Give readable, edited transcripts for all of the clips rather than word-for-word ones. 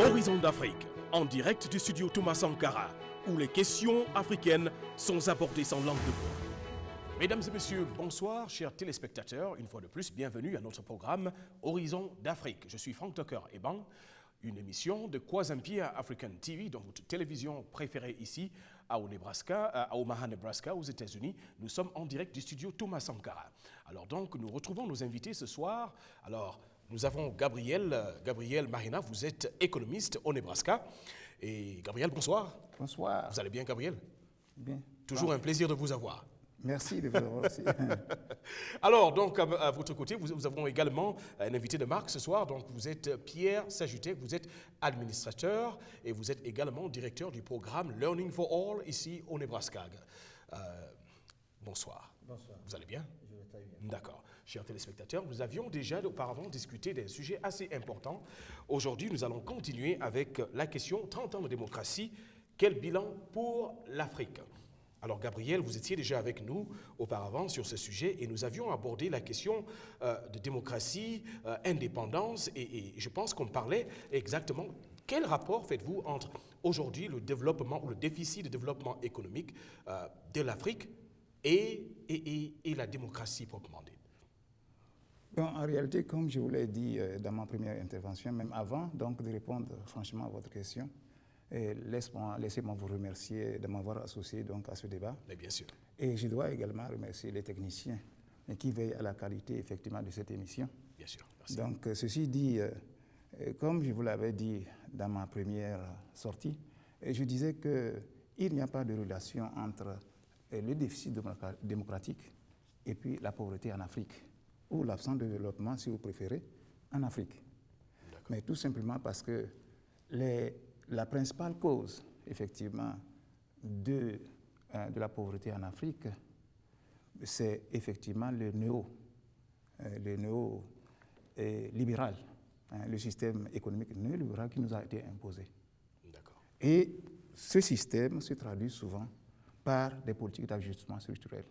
Horizon d'Afrique, en direct du studio Thomas Sankara, où les questions africaines sont abordées sans langue de bois. Mesdames et messieurs, bonsoir, chers téléspectateurs. Une fois de plus, bienvenue à notre programme Horizon d'Afrique. Je suis Frank Tucker Eban, une émission de Kwazempia African TV, dans votre télévision préférée ici, à Omaha, Nebraska, aux États-Unis. Nous sommes en direct du studio Thomas Sankara. Alors donc, nous retrouvons nos invités ce soir. Alors, nous avons Gabriel Marina, vous êtes économiste au Nebraska. Et Gabriel, bonsoir. Bonsoir. Vous allez bien, Gabriel? Bien. Toujours un plaisir de vous avoir. Merci de vous avoir aussi. Alors, donc, à votre côté, nous avons également un invité de marque ce soir. Donc, vous êtes Pierre Sajutek, vous êtes administrateur et vous êtes également directeur du programme Learning for All ici au Nebraska. Bonsoir. Bonsoir. Vous allez bien? Je vais très bien. D'accord. Chers téléspectateurs, nous avions déjà auparavant discuté d'un sujet assez important. Aujourd'hui, nous allons continuer avec la question 30 ans de démocratie. Quel bilan pour l'Afrique? Alors, Gabriel, vous étiez déjà avec nous auparavant sur ce sujet et nous avions abordé la question de démocratie, indépendance et je pense qu'on parlait exactement quel rapport faites-vous entre aujourd'hui le développement ou le déficit de développement économique de l'Afrique et la démocratie proprement dite? Bon, en réalité, comme je vous l'ai dit dans ma première intervention, même avant donc, de répondre franchement à votre question, laissez-moi vous remercier de m'avoir associé donc, à ce débat. Mais bien sûr. Et je dois également remercier les techniciens qui veillent à la qualité effectivement de cette émission. Bien sûr. Merci. Donc, ceci dit, comme je vous l'avais dit dans ma première sortie, je disais qu'il n'y a pas de relation entre le déficit démocratique et puis la pauvreté en Afrique, ou l'absence de développement, si vous préférez, en Afrique. Mais tout simplement parce que la principale cause, effectivement, de la pauvreté en Afrique, c'est effectivement le néolibéral, le système économique néolibéral qui nous a été imposé. Et ce système se traduit souvent par des politiques d'ajustement structurel,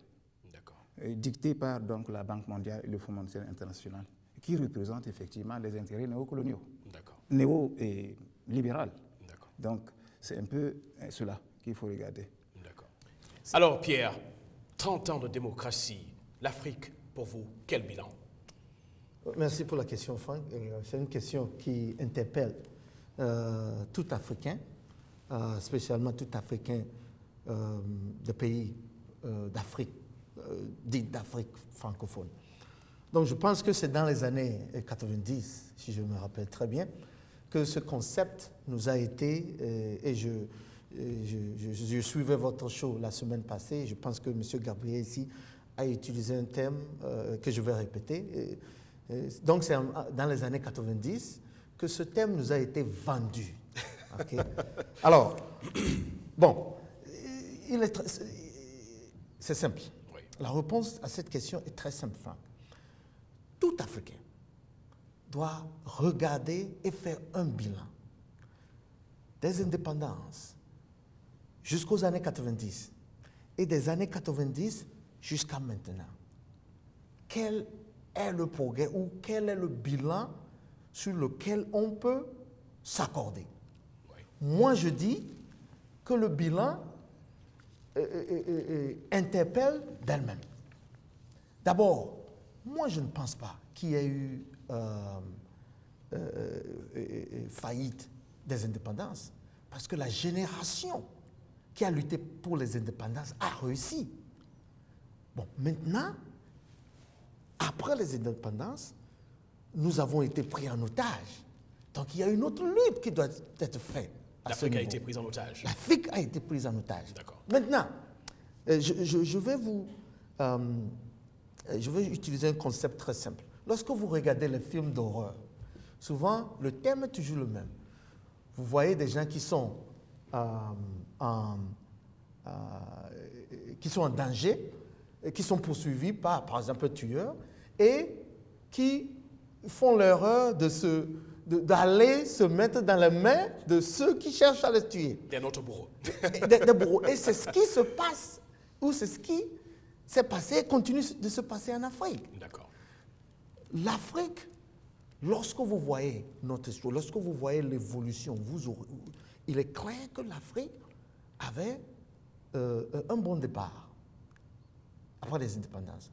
dictées par donc, la Banque mondiale et le Fonds monétaire international, qui représentent effectivement les intérêts néocoloniaux, néolibéraux. Donc, c'est un peu cela qu'il faut regarder. D'accord. Alors, Pierre, 30 ans de démocratie, l'Afrique, pour vous, quel bilan? Merci pour la question, Franck. C'est une question qui interpelle tout Africain, spécialement tout Africain de pays d'Afrique, dite d'Afrique francophone. Donc, je pense que c'est dans les années 90, si je me rappelle très bien, que ce concept nous a été, et je suivais votre show la semaine passée, je pense que M. Gabriel ici a utilisé un terme que je vais répéter. Donc c'est dans les années 90 que ce terme nous a été vendu. Okay? Alors, bon, c'est simple. Oui. La réponse à cette question est très simple, Franck. Tout Africain doit regarder et faire un bilan des indépendances jusqu'aux années 90 et des années 90 jusqu'à maintenant. Quel est le progrès ou quel est le bilan sur lequel on peut s'accorder? Oui. Moi, je dis que le bilan interpelle d'elle-même. D'abord, moi, je ne pense pas qu'il y ait eu faillite des indépendances, parce que la génération qui a lutté pour les indépendances a réussi. Bon, maintenant, après les indépendances, nous avons été pris en otage. Donc il y a une autre lutte qui doit être faite. L'Afrique a été prise en otage. L'Afrique a été prise en otage. D'accord. Maintenant, je vais utiliser un concept très simple. Lorsque vous regardez les films d'horreur, souvent, le thème est toujours le même. Vous voyez des gens qui sont en danger, qui sont poursuivis par exemple, un tueur, et qui font l'erreur d'aller se mettre dans les mains de ceux qui cherchent à les tuer. Des notre bourreau. Des bourreaux. Et c'est ce qui se passe, ou c'est ce qui s'est passé et continue de se passer en Afrique. D'accord. L'Afrique lorsque vous voyez notre histoire, lorsque vous voyez l'évolution, il est clair que l'Afrique avait un bon départ après les indépendances.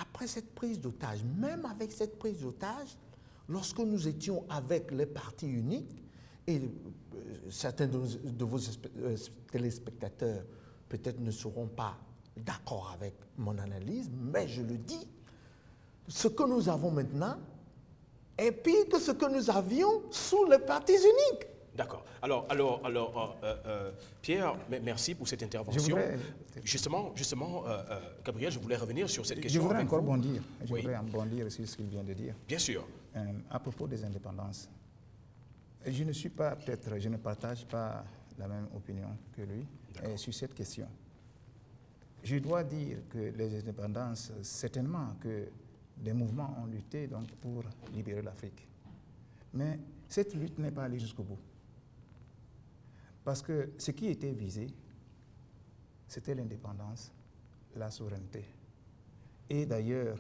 Après cette prise d'otage, même avec cette prise d'otage, lorsque nous étions avec les partis uniques, et certains de vos téléspectateurs peut-être ne seront pas d'accord avec mon analyse, mais je le dis, ce que nous avons maintenant est pire que ce que nous avions sous les partis uniques. D'accord. Alors, Pierre, merci pour cette intervention. Justement, Gabriel, je voulais revenir sur cette question. Je voudrais encore bondir. Oui. Je voudrais bondir sur ce qu'il vient de dire. Bien sûr. À propos des indépendances, je ne partage pas la même opinion que lui sur cette question. Je dois dire que les indépendances, certainement que des mouvements ont lutté donc, pour libérer l'Afrique. Mais cette lutte n'est pas allée jusqu'au bout. Parce que ce qui était visé, c'était l'indépendance, la souveraineté. Et d'ailleurs,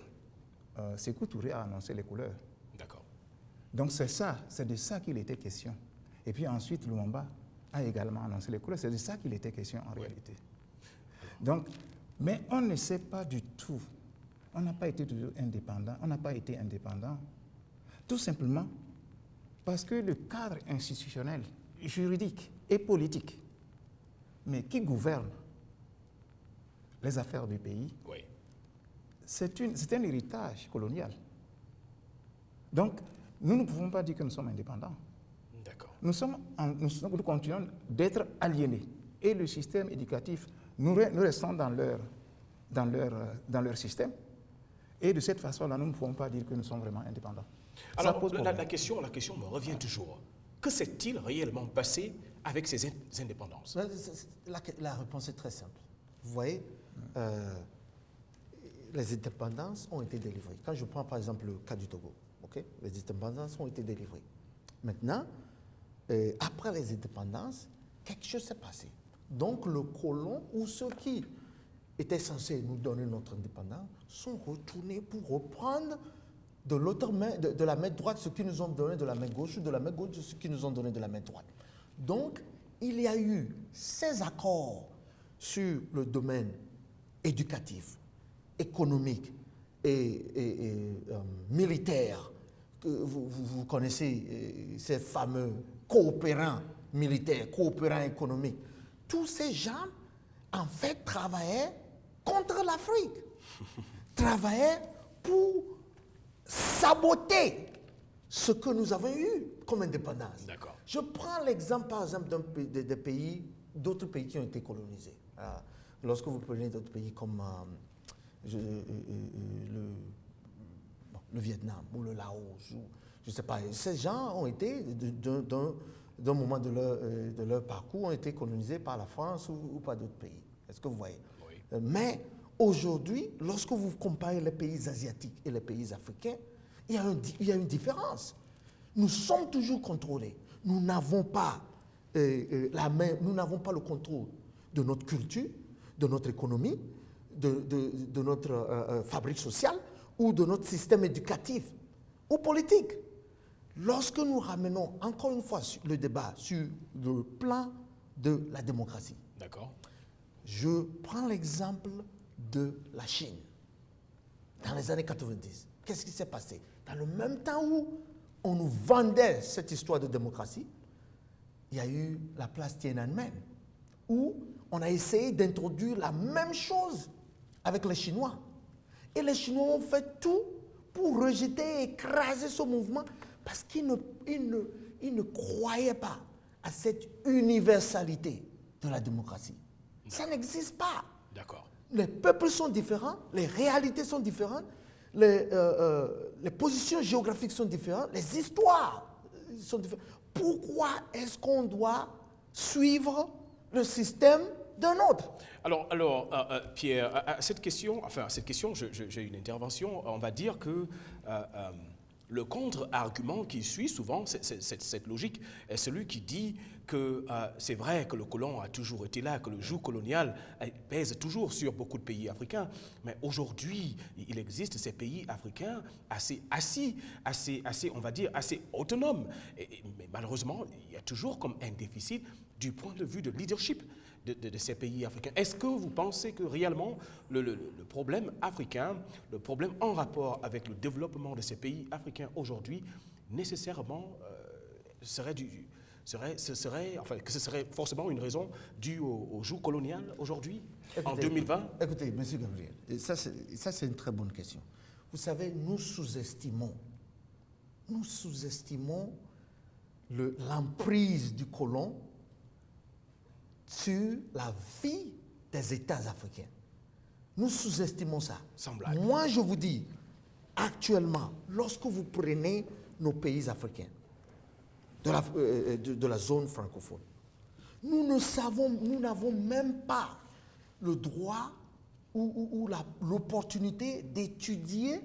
Sékou Touré a annoncé les couleurs. D'accord. Donc c'est de ça qu'il était question. Et puis ensuite, Lumumba a également annoncé les couleurs. C'est de ça qu'il était question en réalité. Donc, mais on ne sait pas du tout. On n'a pas été toujours indépendant. On n'a pas été indépendant. Tout simplement parce que le cadre institutionnel, juridique et politique, mais qui gouverne les affaires du pays, c'est un héritage colonial. Donc, nous ne pouvons pas dire que nous sommes indépendants. D'accord. Nous continuons d'être aliénés. Et le système éducatif, nous restons dans leur système. Et de cette façon-là, nous ne pouvons pas dire que nous sommes vraiment indépendants. Alors, la question me revient toujours. Que s'est-il réellement passé avec ces indépendances? La réponse est très simple. Vous voyez, les indépendances ont été délivrées. Quand je prends par exemple le cas du Togo, les indépendances ont été délivrées. Maintenant, après les indépendances, quelque chose s'est passé. Donc le colon ou ceux qui étaient censés nous donner notre indépendance sont retournés pour reprendre de l'autre main, de la main droite ce qu'ils nous ont donné de la main gauche ou de la main gauche ce qu'ils nous ont donné de la main droite. Donc, il y a eu ces accords sur le domaine éducatif, économique et militaire. Que vous connaissez ces fameux coopérants militaires, coopérants économiques. Tous ces gens, en fait, travaillaient contre l'Afrique, travaillaient pour saboter ce que nous avons eu comme indépendance. D'accord. Je prends l'exemple, par exemple, d'autres pays qui ont été colonisés. Lorsque vous prenez d'autres pays comme le Vietnam ou le Laos, ou, je ne sais pas, ces gens ont été, d'un moment de leur parcours, ont été colonisés par la France ou par d'autres pays. Est-ce que vous voyez? Oui. Mais aujourd'hui, lorsque vous comparez les pays asiatiques et les pays africains, il y a une différence. Nous sommes toujours contrôlés. Nous n'avons pas nous n'avons pas le contrôle de notre culture, de notre économie, de notre fabrique sociale ou de notre système éducatif ou politique. Lorsque nous ramenons encore une fois le débat sur le plan de la démocratie, d'accord, je prends l'exemple de la Chine. Dans les années 90, qu'est-ce qui s'est passé? Dans le même temps où on nous vendait cette histoire de démocratie, il y a eu la place Tiananmen, où on a essayé d'introduire la même chose avec les Chinois. Et les Chinois ont fait tout pour rejeter et écraser ce mouvement parce qu'ils ne croyaient pas à cette universalité de la démocratie. Ça n'existe pas. D'accord. Les peuples sont différents, les réalités sont différentes, les positions géographiques sont différentes, les histoires sont différentes. Pourquoi est-ce qu'on doit suivre le système d'un autre? Alors Pierre, à cette question, j'ai une intervention. On va dire que le contre-argument qui suit souvent cette logique est celui qui dit que c'est vrai que le colon a toujours été là, que le joug colonial pèse toujours sur beaucoup de pays africains, mais aujourd'hui, il existe ces pays africains assez, on va dire, assez autonomes. Mais malheureusement, il y a toujours comme un déficit du point de vue de leadership de ces pays africains. Est-ce que vous pensez que réellement le problème africain, le problème en rapport avec le développement de ces pays africains aujourd'hui, nécessairement que ce serait forcément une raison due au joug colonial aujourd'hui, en 2020? Écoutez, M. Gabriel, ça c'est une très bonne question. Vous savez, nous sous-estimons l'emprise du colon sur la vie des États africains. Nous sous-estimons ça. Sans blague. Moi, je vous dis, actuellement, lorsque vous prenez nos pays africains, de la zone francophone, nous n'avons même pas le droit ou l'opportunité d'étudier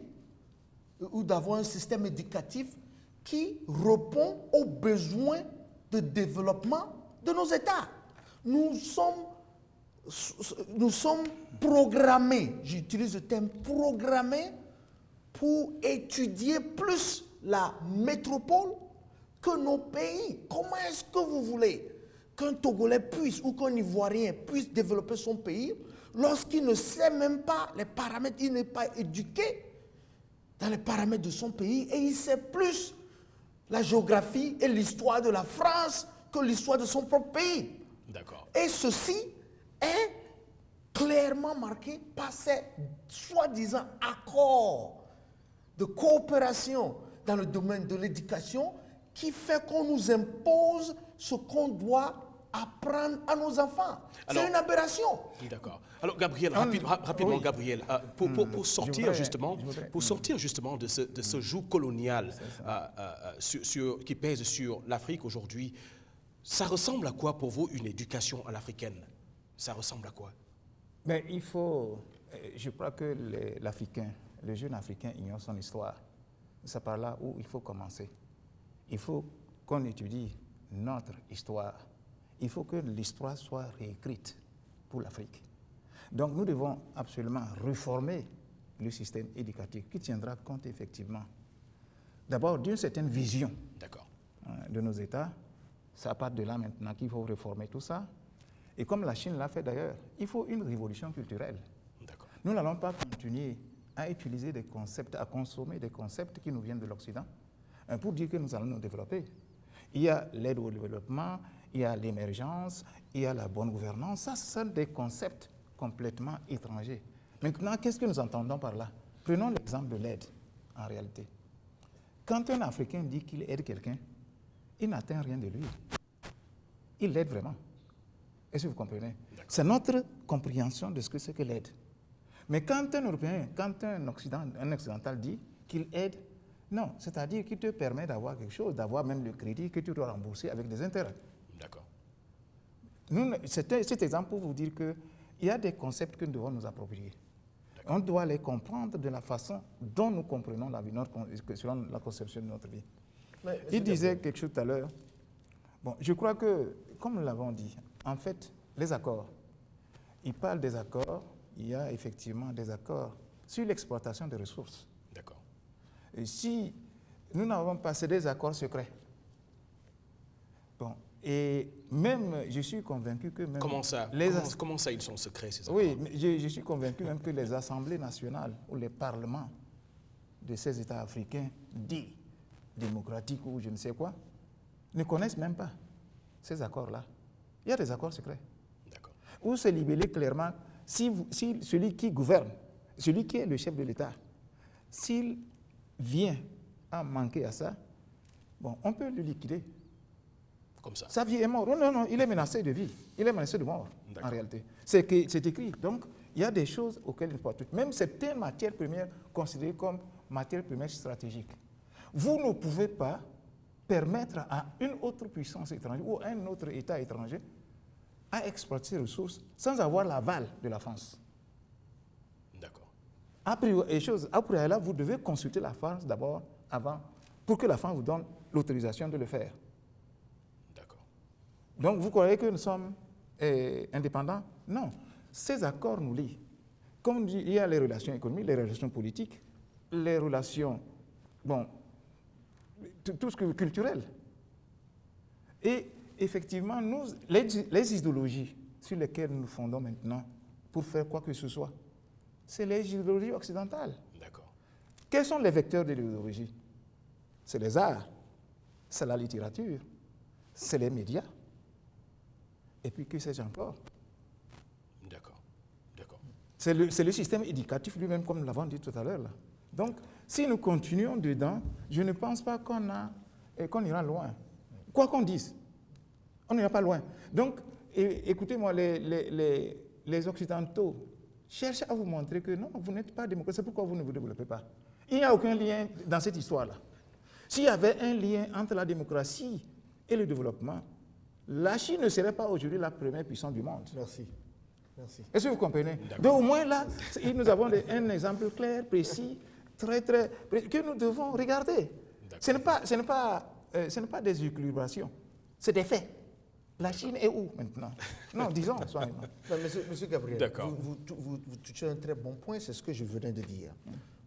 ou d'avoir un système éducatif qui répond aux besoins de développement de nos États. Nous sommes programmés, j'utilise le terme programmés, pour étudier plus la métropole que nos pays. Comment est-ce que vous voulez qu'un Togolais puisse ou qu'un Ivoirien puisse développer son pays lorsqu'il ne sait même pas les paramètres, il n'est pas éduqué dans les paramètres de son pays et il sait plus la géographie et l'histoire de la France que l'histoire de son propre pays. D'accord. Et ceci est clairement marqué par ces soi-disant accords de coopération dans le domaine de l'éducation qui fait qu'on nous impose ce qu'on doit apprendre à nos enfants. C'est une aberration. D'accord. Alors, Gabriel, rapidement, oui. Gabriel, pour sortir justement de ce joug colonial qui pèse sur l'Afrique aujourd'hui, ça ressemble à quoi pour vous une éducation à l'africaine? Ça ressemble à quoi? Mais je crois que l'Africain, le jeune Africain ignore son histoire. C'est par là où il faut commencer. Il faut qu'on étudie notre histoire. Il faut que l'histoire soit réécrite pour l'Afrique. Donc nous devons absolument réformer le système éducatif qui tiendra compte effectivement d'abord d'une certaine vision de nos États. Ça part de là maintenant qu'il faut réformer tout ça. Et comme la Chine l'a fait d'ailleurs, il faut une révolution culturelle. Nous n'allons pas continuer à utiliser des concepts, à consommer des concepts qui nous viennent de l'Occident pour dire que nous allons nous développer. Il y a l'aide au développement, il y a l'émergence, il y a la bonne gouvernance. Ça, ce sont des concepts complètement étrangers. Maintenant, qu'est-ce que nous entendons par là? Prenons l'exemple de l'aide, en réalité. Quand un Africain dit qu'il aide quelqu'un, il n'atteint rien de lui. Il l'aide vraiment. Est-ce que vous comprenez? C'est notre compréhension de ce que c'est que l'aide. Mais quand un Européen, quand un Occidental dit qu'il aide, non, c'est-à-dire qu'il te permet d'avoir quelque chose, d'avoir même le crédit que tu dois rembourser avec des intérêts. D'accord. Cet exemple pour vous dire qu'il y a des concepts que nous devons nous approprier. On doit les comprendre de la façon dont nous comprenons la vie, selon la conception de notre vie. Il disait quelque chose tout à l'heure. Bon, je crois que, comme nous l'avons dit, en fait, les accords, il parle des accords, il y a effectivement des accords sur l'exploitation des ressources. D'accord. Et si nous n'avons pas, c'est des accords secrets. Bon, et même, je suis convaincu que même... Comment ça, ils sont secrets, ces accords? Oui, mais je suis convaincu même que les assemblées nationales ou les parlements de ces États africains dits démocratiques ou je ne sais quoi, ne connaissent même pas ces accords-là. Il y a des accords secrets. D'accord. Où c'est libellé clairement, si celui qui gouverne, celui qui est le chef de l'État, s'il vient à manquer à ça, bon, on peut le liquider. Comme ça. Sa vie est morte. Non, il est menacé de vie. Il est menacé de mort, en réalité. C'est écrit. Donc, il y a des choses auxquelles il ne faut pas toucher. Même certaines matières premières considérées comme matières premières stratégiques. Vous ne pouvez pas permettre à une autre puissance étrangère ou à un autre État étranger à exploiter ces ressources sans avoir l'aval de la France. D'accord. Après là, vous devez consulter la France d'abord avant pour que la France vous donne l'autorisation de le faire. D'accord. Donc, vous croyez que nous sommes indépendants? Non. Ces accords nous lient. Comme il y a les relations économiques, les relations politiques, les relations, tout ce qui est culturel. Et effectivement, les idéologies sur lesquelles nous nous fondons maintenant pour faire quoi que ce soit, c'est les idéologies occidentales. D'accord. Quels sont les vecteurs de l'idéologie? C'est les arts, c'est la littérature, c'est les médias. Et puis, que sais-je encore? D'accord. D'accord. C'est le système éducatif lui-même, comme nous l'avons dit tout à l'heure. Donc, si nous continuons dedans, je ne pense pas qu'on ira loin. Quoi qu'on dise, on n'ira pas loin. Donc, écoutez-moi, les Occidentaux cherchent à vous montrer que non, vous n'êtes pas démocrate. C'est pourquoi vous ne vous développez pas. Il n'y a aucun lien dans cette histoire-là. S'il y avait un lien entre la démocratie et le développement, la Chine ne serait pas aujourd'hui la première puissance du monde. Merci. Merci. Est-ce que vous comprenez? Donc au moins là, nous avons un exemple clair, précis, très, que nous devons regarder. Ce n'est pas des équilibrations, c'est des faits. La Chine est où maintenant? Non, disons, soyons. Monsieur Gabriel, vous touchez un très bon point, c'est ce que je venais de dire.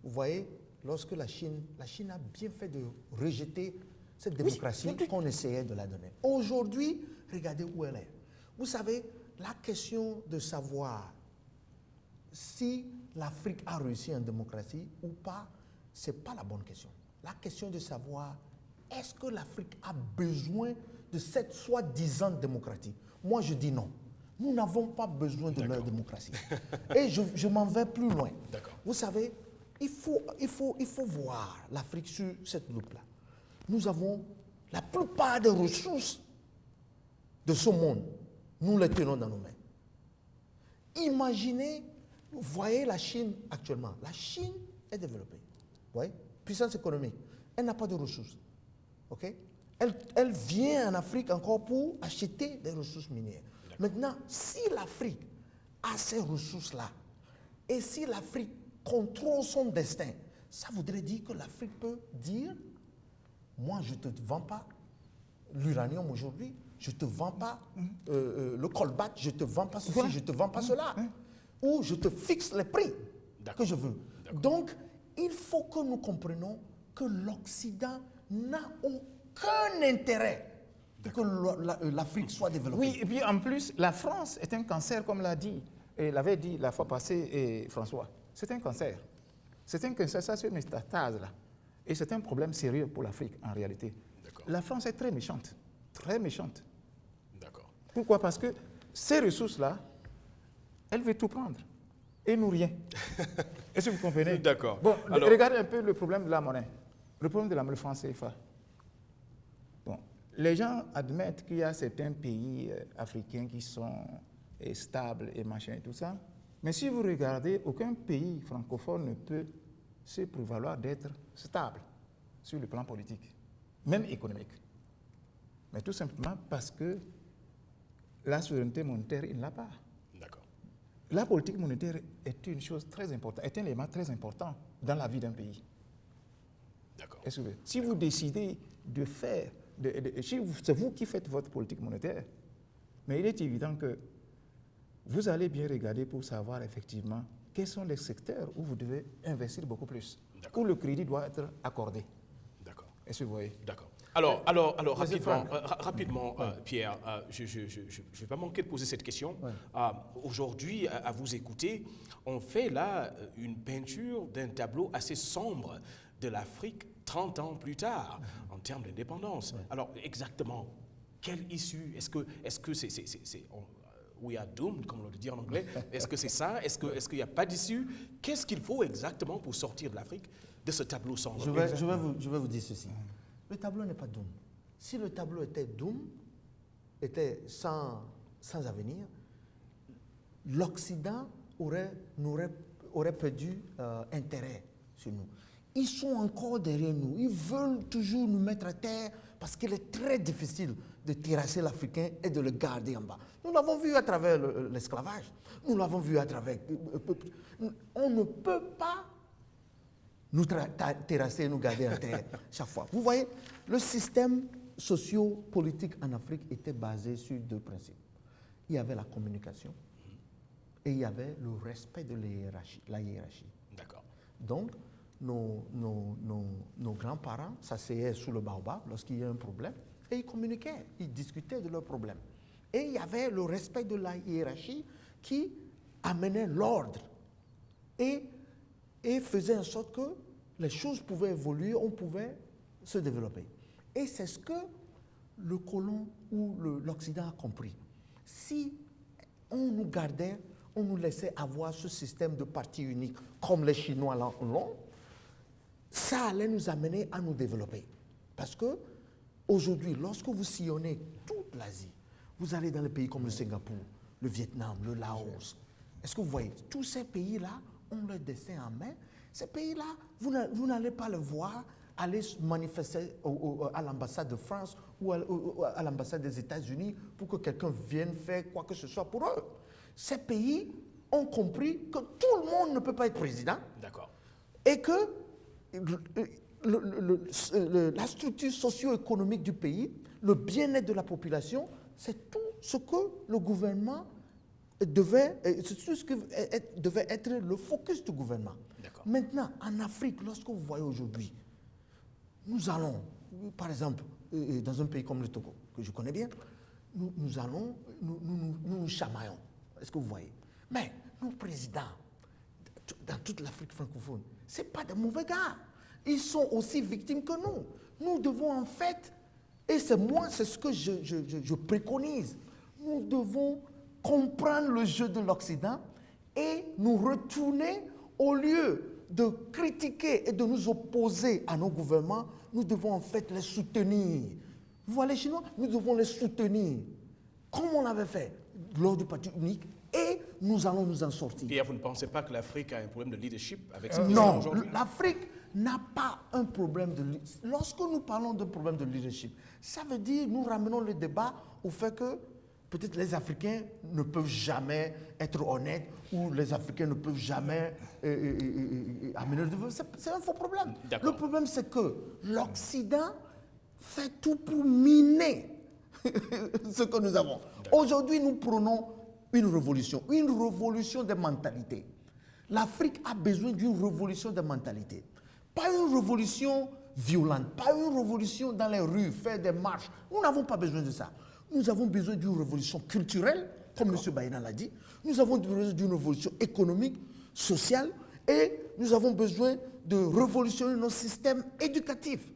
Vous voyez, lorsque la Chine a bien fait de rejeter cette démocratie qu'on essayait de la donner. Aujourd'hui, regardez où elle est. Vous savez, la question de savoir si l'Afrique a réussi en démocratie ou pas, ce n'est pas la bonne question. La question de savoir, est-ce que l'Afrique a besoin de cette soi-disant démocratie? Moi, je dis non. Nous n'avons pas besoin de leur démocratie. Et je m'en vais plus loin. Vous savez, il faut voir l'Afrique sur cette loupe-là. Nous avons la plupart des ressources de ce monde. Nous les tenons dans nos mains. Imaginez, vous voyez la Chine actuellement. La Chine est développée. Vous voyez? Puissance économique. Elle n'a pas de ressources. OK? Elle vient en Afrique encore pour acheter des ressources minières. Maintenant, si l'Afrique a ces ressources-là, et si l'Afrique contrôle son destin, ça voudrait dire que l'Afrique peut dire, moi je ne te vends pas l'uranium aujourd'hui, je ne te vends pas le colbate, je ne te vends pas ceci, je ne te vends pas cela. Ou je te fixe les prix que je veux. Donc, il faut que nous comprenions que l'Occident n'a aucun intérêt que l'Afrique soit développée. Oui, et puis en plus, la France est un cancer, comme l'avait dit la fois passée François. C'est un cancer. C'est un cancer, ça c'est une métastase là. Et c'est un problème sérieux pour l'Afrique en réalité. La France est très méchante. Très méchante. D'accord. Pourquoi? Parce que ces ressources-là, elle veut tout prendre. Et nous rien. Est-ce que vous comprenez? D'accord. Bon, alors, regardez un peu le problème de la monnaie. Le problème de la monnaie franc CFA. Bon, les gens admettent qu'il y a certains pays africains qui sont stables et machin et tout ça. Mais si vous regardez, aucun pays francophone ne peut se prévaloir d'être stable sur le plan politique, même économique. Mais tout simplement parce que la souveraineté monétaire, il ne l'a pas. D'accord. La politique monétaire est une chose très importante, est un élément très important dans la vie d'un pays. D'accord. Si vous décidez de faire, c'est vous qui faites votre politique monétaire, mais il est évident que vous allez bien regarder pour savoir effectivement quels sont les secteurs où vous devez investir beaucoup plus, où le crédit doit être accordé. D'accord. Est-ce que vous voyez? D'accord. Alors rapidement, Pierre, je ne vais pas manquer de poser cette question. Aujourd'hui, à vous écouter, on fait là une peinture d'un tableau assez sombre de l'Afrique 30 ans plus tard, en termes d'indépendance. Alors, exactement, quelle issue? Est-ce que c'est we are doomed, comme on le dit en anglais? Est-ce que c'est ça? Est-ce qu'il n'y a pas d'issue? Qu'est-ce qu'il faut exactement pour sortir de l'Afrique de ce tableau sombre? Je vais vous dire ceci. Le tableau n'est pas doom. Si le tableau était doom, était sans avenir, l'Occident aurait perdu intérêt sur nous. Ils sont encore derrière nous. Ils veulent toujours nous mettre à terre parce qu'il est très difficile de terrasser l'Africain et de le garder en bas. Nous l'avons vu à travers l'esclavage. Nous l'avons vu à travers... On ne peut pas nous terrasser et nous garder à terre chaque fois. Vous voyez, le système socio-politique en Afrique était basé sur 2 principes. Il y avait la communication et il y avait le respect de la hiérarchie. D'accord. Donc, nos grands-parents s'asseyaient sous le baobab lorsqu'il y a un problème et ils communiquaient, ils discutaient de leurs problèmes. Et il y avait le respect de la hiérarchie qui amenait l'ordre et faisait en sorte que les choses pouvaient évoluer, on pouvait se développer. Et c'est ce que le colon ou l'Occident a compris. Si on nous gardait, on nous laissait avoir ce système de parti unique comme les Chinois l'ont, ça allait nous amener à nous développer. Parce que aujourd'hui, lorsque vous sillonnez toute l'Asie, vous allez dans les pays comme le Singapour, le Vietnam, le Laos. Est-ce que vous voyez, tous ces pays-là ont leur destin en main. Ces pays-là, vous n'allez pas les voir aller se manifester à l'ambassade de France ou à l'ambassade des États-Unis pour que quelqu'un vienne faire quoi que ce soit pour eux. Ces pays ont compris que tout le monde ne peut pas être président. D'accord. Et que la structure socio-économique du pays, le bien-être de la population, c'est tout ce que le gouvernement devait être le focus du gouvernement. Maintenant, en Afrique, lorsque vous voyez aujourd'hui, nous allons, par exemple, dans un pays comme le Togo, que je connais bien, nous chamaillons. Est-ce que vous voyez? Mais nos présidents, dans toute l'Afrique francophone, ce n'est pas de mauvais gars. Ils sont aussi victimes que nous. Nous devons en fait, et c'est ce que je préconise, nous devons comprendre le jeu de l'Occident et nous retourner, au lieu de critiquer et de nous opposer à nos gouvernements, nous devons en fait les soutenir. Vous voyez les Chinois, nous devons les soutenir, comme on l'avait fait lors du parti unique, et nous allons nous en sortir. Pierre, vous ne pensez pas que l'Afrique a un problème de leadership avec ce Non, aujourd'hui? l'Afrique n'a pas un problème de leadership. Lorsque nous parlons d'un problème de leadership, ça veut dire nous ramenons le débat au fait que peut-être les Africains ne peuvent jamais être honnêtes ou les Africains ne peuvent jamais amener le développement. C'est un faux problème. Le problème, c'est que l'Occident fait tout pour miner ce que nous avons. Aujourd'hui, nous prenons une révolution des mentalités. L'Afrique a besoin d'une révolution des mentalités. Pas une révolution violente, pas une révolution dans les rues, faire des marches. Nous n'avons pas besoin de ça. Nous avons besoin d'une révolution culturelle, comme M. Baïna l'a dit. Nous avons besoin d'une révolution économique, sociale, et nous avons besoin de révolutionner nos systèmes éducatifs.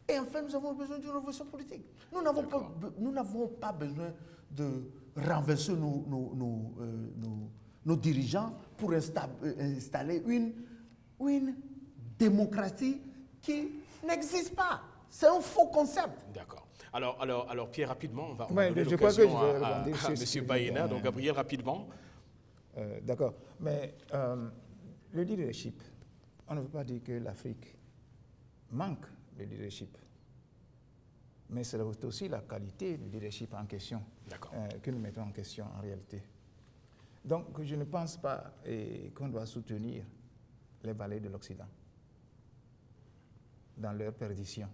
Et enfin, nous avons besoin d'une révolution politique. Nous n'avons pas besoin de renverser nos dirigeants pour installer une démocratie qui n'existe pas. C'est un faux concept. D'accord. Alors Pierre, rapidement, on va donner l'occasion à M. Baïna. Donc Gabriel, rapidement. D'accord. Mais le leadership, on ne veut pas dire que l'Afrique manque de leadership. Mais c'est aussi la qualité du leadership en question que nous mettons en question en réalité. Donc je ne pense pas qu'on doit soutenir les valets de l'Occident dans leur perdition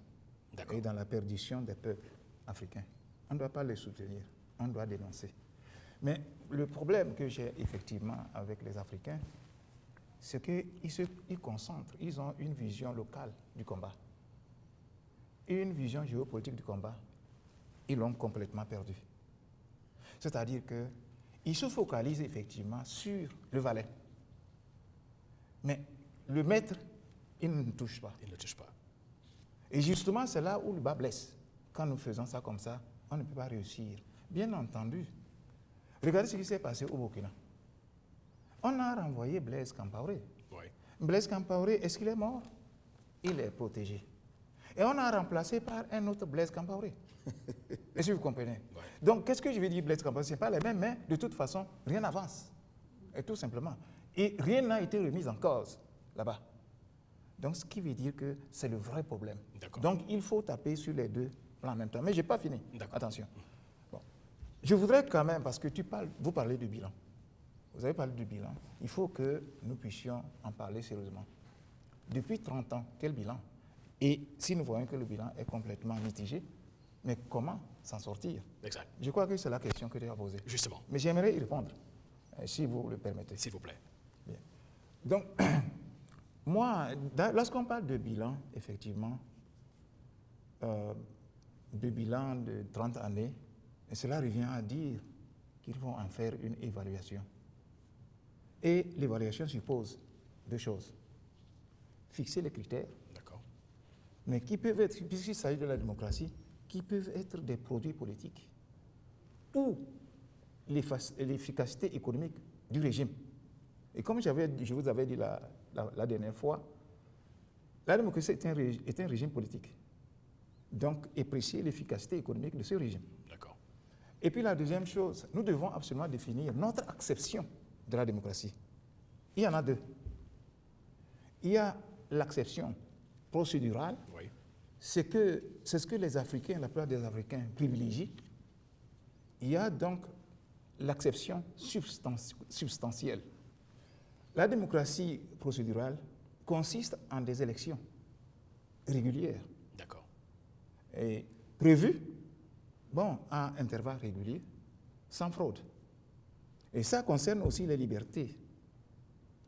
et dans la perdition des peuples africains. On ne doit pas les soutenir, on doit dénoncer. Mais le problème que j'ai effectivement avec les Africains, c'est qu'ils se concentrent, ils ont une vision locale du combat. Et une vision géopolitique du combat, ils l'ont complètement perdue. C'est-à-dire qu'ils se focalisent effectivement sur le valet. Mais le maître, il ne touche pas. Il ne touche pas. Et justement, c'est là où le bas blesse. Quand nous faisons ça comme ça, on ne peut pas réussir. Bien entendu. Regardez ce qui s'est passé au Burkina. On a renvoyé Blaise Compaoré. Oui. Blaise Compaoré, est-ce qu'il est mort? Il est protégé. Et on a remplacé par un autre Blaise Compaoré. Est-ce que vous comprenez? Oui. Donc, qu'est-ce que je veux dire, Blaise Compaoré? Ce n'est pas les mêmes, mais de toute façon, rien n'avance. Et tout simplement. Et rien n'a été remis en cause là-bas. Donc, ce qui veut dire que c'est le vrai problème. Donc, il faut taper sur les deux en même temps. Mais je n'ai pas fini. Attention. Bon. Je voudrais quand même, parce que vous parlez du bilan. Vous avez parlé du bilan. Il faut que nous puissions en parler sérieusement. Depuis 30 ans, quel bilan? Et si nous voyons que le bilan est complètement mitigé, mais comment s'en sortir? Exact. Je crois que c'est la question que tu as posée. Justement. Mais j'aimerais y répondre, si vous le permettez. S'il vous plaît. Bien. Donc, moi, lorsqu'on parle de bilan, effectivement, de bilan de 30 années, cela revient à dire qu'il faut en faire une évaluation. Et l'évaluation suppose deux choses. Fixer les critères, D'accord. mais qui peuvent être, puisqu'il s'agit de la démocratie, qui peuvent être des produits politiques ou l'efficacité économique du régime. Et comme je vous avais dit la dernière fois, la démocratie est un régime politique. Donc, apprécier l'efficacité économique de ce régime. D'accord. Et puis la deuxième chose, nous devons absolument définir notre acception de la démocratie. Il y en a deux. Il y a l'acception procédurale, Oui. c'est ce que les Africains, la plupart des Africains privilégient. Il y a donc l'acception substantielle. La démocratie procédurale consiste en des élections régulières D'accord. et prévues, à intervalles réguliers, sans fraude. Et ça concerne aussi les libertés.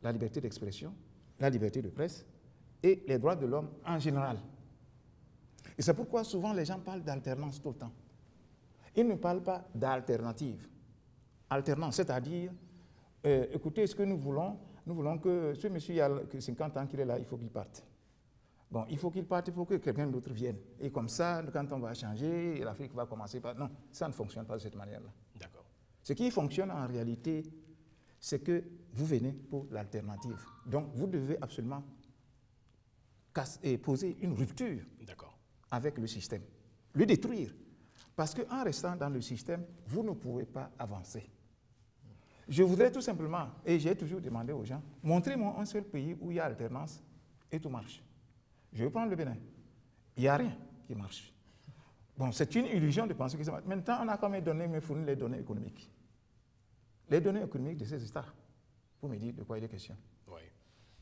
La liberté d'expression, la liberté de presse et les droits de l'homme en général. Et c'est pourquoi souvent les gens parlent d'alternance tout le temps. Ils ne parlent pas d'alternative. Alternance, c'est-à-dire, écoutez, ce que nous voulons que ce monsieur, il y a 50 ans qu'il est là, il faut qu'il parte. Bon, il faut qu'il parte, il faut que quelqu'un d'autre vienne. Et comme ça, quand on va changer, l'Afrique va commencer par... Non, ça ne fonctionne pas de cette manière-là. D'accord. Ce qui fonctionne en réalité, c'est que vous venez pour l'alternative. Donc, vous devez absolument poser une rupture avec le système, le détruire. Parce qu'en restant dans le système, vous ne pouvez pas avancer. Je voudrais tout simplement, et j'ai toujours demandé aux gens, montrez-moi un seul pays où il y a alternance et tout marche. Je vais prendre le Bénin. Il n'y a rien qui marche. Bon, c'est une illusion de penser que ça marche. Maintenant, on a quand même fourni les données économiques. Les données économiques de ces États, pour me dire de quoi il est question. Oui.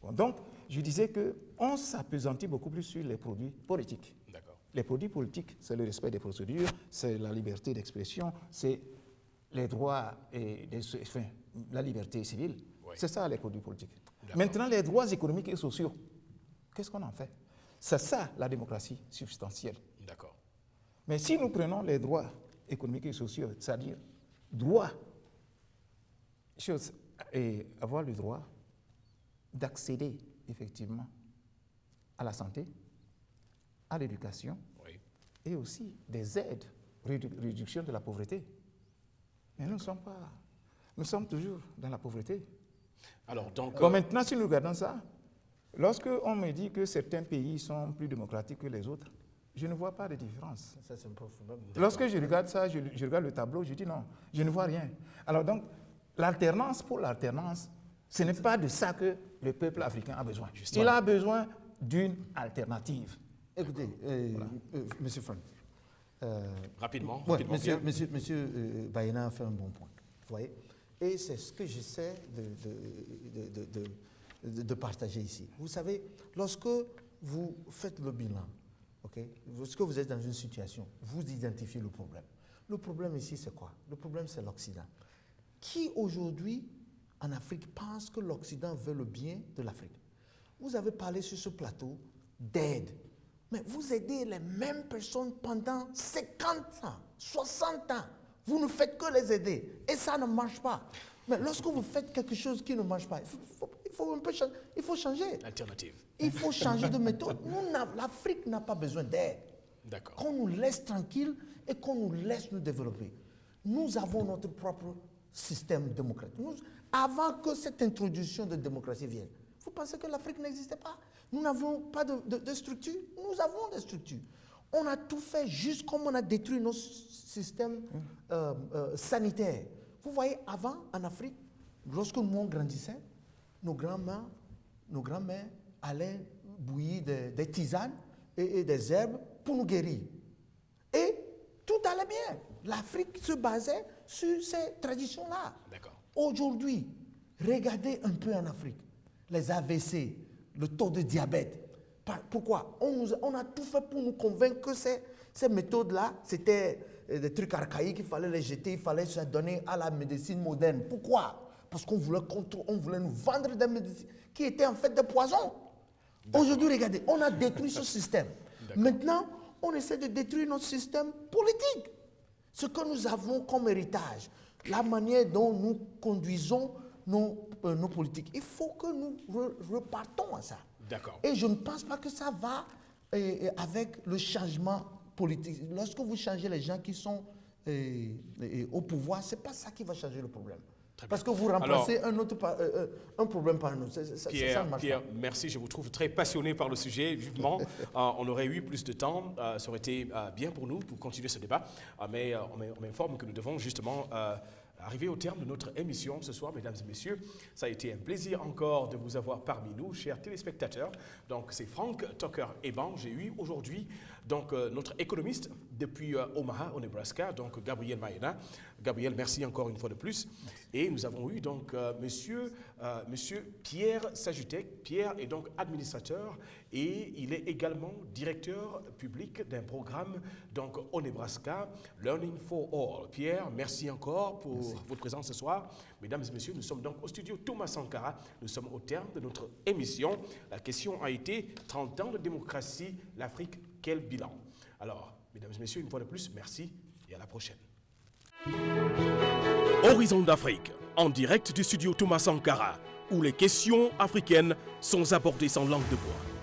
Bon, donc, je disais qu'on s'appesantit beaucoup plus sur les produits politiques. D'accord. Les produits politiques, c'est le respect des procédures, c'est la liberté d'expression, c'est les droits et la liberté civile. Oui. C'est ça les produits politiques. Maintenant, les droits économiques et sociaux, qu'est-ce qu'on en fait? C'est ça la démocratie substantielle. D'accord. Mais si nous prenons les droits économiques et sociaux, c'est-à-dire droit, et avoir le droit d'accéder effectivement à la santé, à l'éducation, oui, et aussi des aides, réduction de la pauvreté. Mais nous sommes toujours dans la pauvreté. Alors, donc, bon, maintenant, si nous regardons ça, lorsque on me dit que certains pays sont plus démocratiques que les autres, je ne vois pas de différence. Ça, c'est un profond. Lorsque je regarde ça, je regarde le tableau, je dis non, je ne vois rien. Alors donc, l'alternance pour l'alternance, ce n'est pas de ça que le peuple africain a besoin. Justement. Il a besoin d'une alternative. Écoutez, voilà. Monsieur Franck. Rapidement. Monsieur Baïna a fait un bon point. Vous voyez? Et c'est ce que j'essaie de partager ici. Vous savez, lorsque vous faites le bilan, okay, lorsque vous êtes dans une situation, vous identifiez le problème. Le problème ici, c'est quoi? Le problème, c'est l'Occident. Qui aujourd'hui, en Afrique, pense que l'Occident veut le bien de l'Afrique? Vous avez parlé sur ce plateau d'aide. Mais vous aidez les mêmes personnes pendant 50 ans, 60 ans. Vous ne faites que les aider. Et ça ne marche pas. Mais lorsque vous faites quelque chose qui ne marche pas, il faut changer. Alternative. Il faut changer de méthode. L'Afrique n'a pas besoin d'aide. D'accord. Qu'on nous laisse tranquille et qu'on nous laisse nous développer. Nous avons notre propre système démocratique. Avant que cette introduction de démocratie vienne, vous pensez que l'Afrique n'existait pas? Nous n'avons pas de structure. Nous avons des structures. On a tout fait juste comme on a détruit nos systèmes sanitaires. Vous voyez, avant, en Afrique, lorsque nous on grandissait, nos grands-mères allaient bouillir des tisanes et des herbes pour nous guérir. Et tout allait bien. L'Afrique se basait sur ces traditions-là. D'accord. Aujourd'hui, regardez un peu en Afrique. Les AVC, le taux de diabète. Pourquoi? On a tout fait pour nous convaincre que ces méthodes-là, c'était des trucs archaïques, il fallait les jeter, il fallait se donner à la médecine moderne. Pourquoi? Parce qu'on voulait nous vendre des médecines qui étaient en fait des poisons. Aujourd'hui, regardez, on a détruit ce système. Maintenant, on essaie de détruire notre système politique. Ce que nous avons comme héritage, la manière dont nous conduisons nos politiques. Il faut que nous repartons à ça. D'accord. Et je ne pense pas que ça va avec le changement politique. Lorsque vous changez les gens qui sont au pouvoir, ce n'est pas ça qui va changer le problème. Parce que vous remplacez un problème par un autre. Pierre, merci. Je vous trouve très passionné par le sujet. Vivement, on aurait eu plus de temps. Ça aurait été bien pour nous pour continuer ce débat. Mais on m'informe que nous devons justement arriver au terme de notre émission ce soir, mesdames et messieurs. Ça a été un plaisir encore de vous avoir parmi nous, chers téléspectateurs. Donc, c'est Frank Tucker-Eban. J'ai eu aujourd'hui donc notre économiste depuis Omaha, au Nebraska, donc Gabriel Maïna. Gabriel, merci encore une fois de plus. Merci. Et nous avons eu donc monsieur Pierre Sajutek. Pierre est donc administrateur et il est également directeur public d'un programme donc au Nebraska, Learning for All. Pierre, merci encore pour votre présence ce soir. Mesdames et messieurs, nous sommes donc au studio Thomas Sankara. Nous sommes au terme de notre émission. La question a été 30 ans de démocratie, l'Afrique, quel bilan? Alors, mesdames et messieurs, une fois de plus, merci et à la prochaine. Horizon d'Afrique, en direct du studio Thomas Sankara, où les questions africaines sont abordées sans langue de bois.